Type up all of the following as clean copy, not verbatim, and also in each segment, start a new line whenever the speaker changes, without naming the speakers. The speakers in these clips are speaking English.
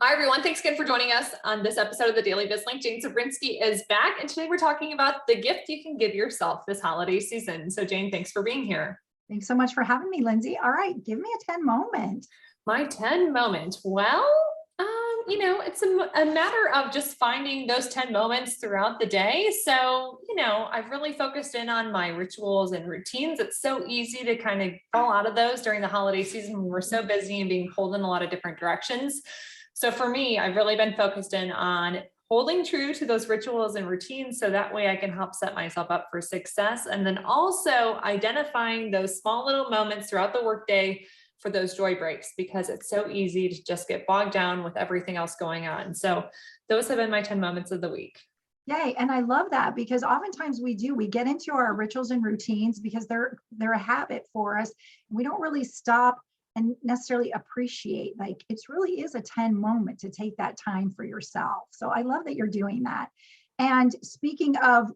Hi, everyone. Thanks again for joining us on this episode of the Daily BizLink. Jane Cebrynski is back, and today we're talking about the gift you can give yourself this holiday season. So, Jane, thanks for being here.
Thanks so much for having me, Lindsay. All right, give me a 10 moment.
My 10 moment. Well, it's a matter of just finding those 10 moments throughout the day. So, I've really focused in on my rituals and routines. It's so easy to kind of fall out of those during the holiday season when we're so busy and being pulled in a lot of different directions. So for me, I've really been focused in on holding true to those rituals and routines so that way I can help set myself up for success. And then also identifying those small little moments throughout the workday for those joy breaks, because it's so easy to just get bogged down with everything else going on. So those have been my 10 moments of the week.
Yay. And I love that because oftentimes we get into our rituals and routines because they're a habit for us. We don't really stop and necessarily appreciate, like it really is a 10 moment to take that time for yourself. So I love that you're doing that. And speaking of,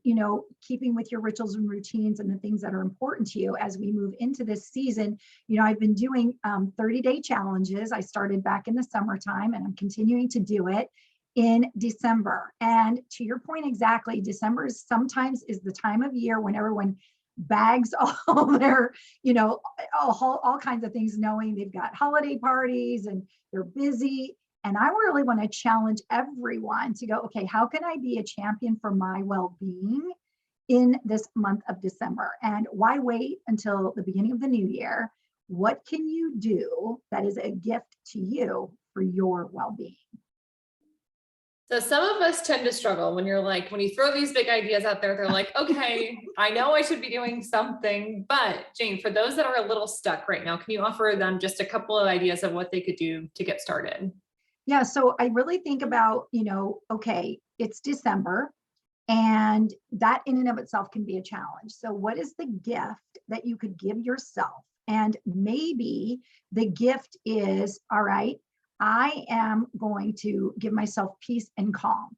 keeping with your rituals and routines and the things that are important to you as we move into this season, I've been doing 30-day challenges. I started back in the summertime and I'm continuing to do it in December. And to your point exactly, December sometimes is the time of year when everyone bags all their, all kinds of things, knowing they've got holiday parties and they're busy. And I really want to challenge everyone to go, okay, how can I be a champion for my well-being in this month of December? And why wait until the beginning of the new year? What can you do that is a gift to you for your well-being?
So some of us tend to struggle when you throw these big ideas out there, they're like, okay, I know I should be doing something, but Jane, for those that are a little stuck right now, can you offer them just a couple of ideas of what they could do to get started?
Yeah, so I really think about, okay, it's December and that in and of itself can be a challenge. So what is the gift that you could give yourself? And maybe the gift is, all right, I am going to give myself peace and calm.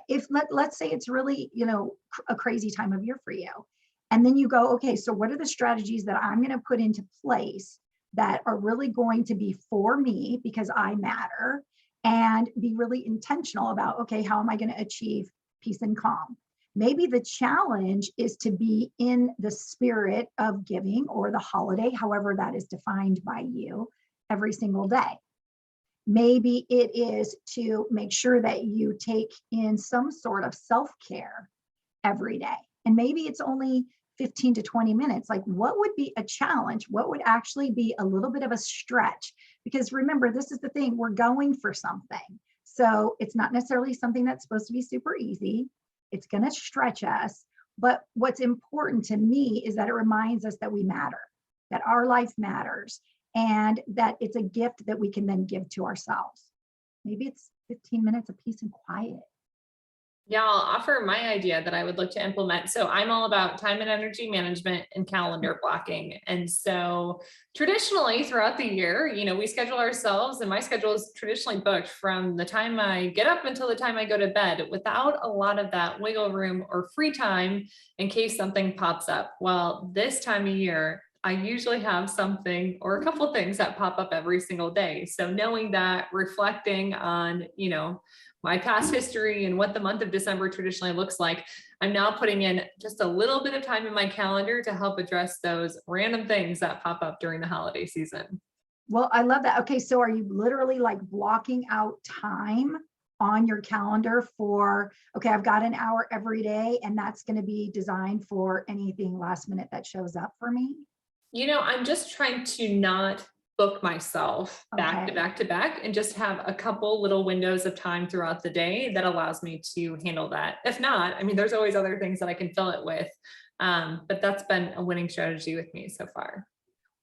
If let's say it's really, a crazy time of year for you. And then you go, okay, so what are the strategies that I'm going to put into place that are really going to be for me because I matter, and be really intentional about, okay, how am I going to achieve peace and calm? Maybe the challenge is to be in the spirit of giving or the holiday, however that is defined by you, every single day. Maybe it is to make sure that you take in some sort of self-care every day. And maybe it's only 15 to 20 minutes. Like, what would be a challenge? What would actually be a little bit of a stretch? Because remember, this is the thing, we're going for something. So it's not necessarily something that's supposed to be super easy. It's going to stretch us. But what's important to me is that it reminds us that we matter, that our life matters, and that it's a gift that we can then give to ourselves. Maybe it's 15 minutes of peace and quiet.
Yeah, I'll offer my idea that I would look to implement. So I'm all about time and energy management and calendar blocking. And so traditionally throughout the year, we schedule ourselves, and my schedule is traditionally booked from the time I get up until the time I go to bed, without a lot of that wiggle room or free time in case something pops up. Well, this time of year, I usually have something or a couple of things that pop up every single day. So knowing that, reflecting on, my past history and what the month of December traditionally looks like, I'm now putting in just a little bit of time in my calendar to help address those random things that pop up during the holiday season.
Well, I love that. Okay, so are you literally like blocking out time on your calendar for, okay, I've got an hour every day and that's going to be designed for anything last minute that shows up for me?
I'm just trying to not book myself back to
Okay.
back to back and just have a couple little windows of time throughout the day that allows me to handle that. If not, there's always other things that I can fill it with. But that's been a winning strategy with me so far.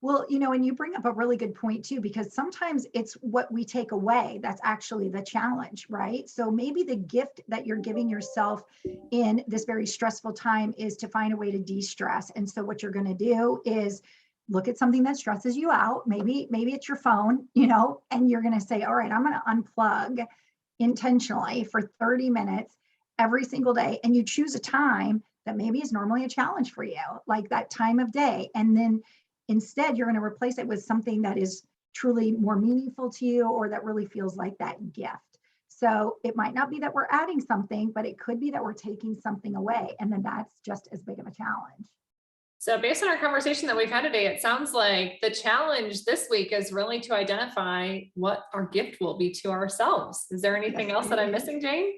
Well, and you bring up a really good point too, because sometimes it's what we take away that's actually the challenge, right? So maybe the gift that you're giving yourself in this very stressful time is to find a way to de-stress. And so what you're going to do is look at something that stresses you out. Maybe it's your phone, and you're going to say, all right, I'm going to unplug intentionally for 30 minutes every single day. And you choose a time that maybe is normally a challenge for you, like that time of day. And then instead, you're going to replace it with something that is truly more meaningful to you, or that really feels like that gift. So it might not be that we're adding something, but it could be that we're taking something away. And then that's just as big of a challenge.
So based on our conversation that we've had today, it sounds like the challenge this week is really to identify what our gift will be to ourselves. Is there anything else that I'm missing, Jane?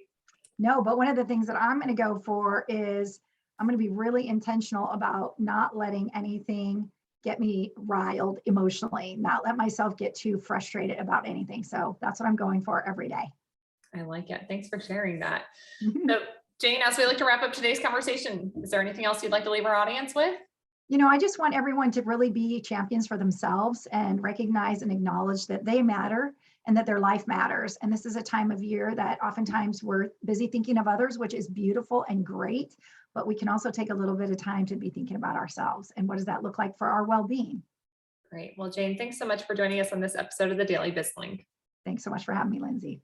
No, but one of the things that I'm going to go for is I'm going to be really intentional about not letting anything get me riled emotionally, not let myself get too frustrated about anything. So that's what I'm going for every day.
I like it. Thanks for sharing that. So Jane, as we look to wrap up today's conversation, is there anything else you'd like to leave our audience with?
I just want everyone to really be champions for themselves and recognize and acknowledge that they matter and that their life matters. And this is a time of year that oftentimes we're busy thinking of others, which is beautiful and great, but we can also take a little bit of time to be thinking about ourselves and what does that look like for our well-being.
Great. Well, Jane, thanks so much for joining us on this episode of the Daily BizLink.
Thanks so much for having me, Lindsay.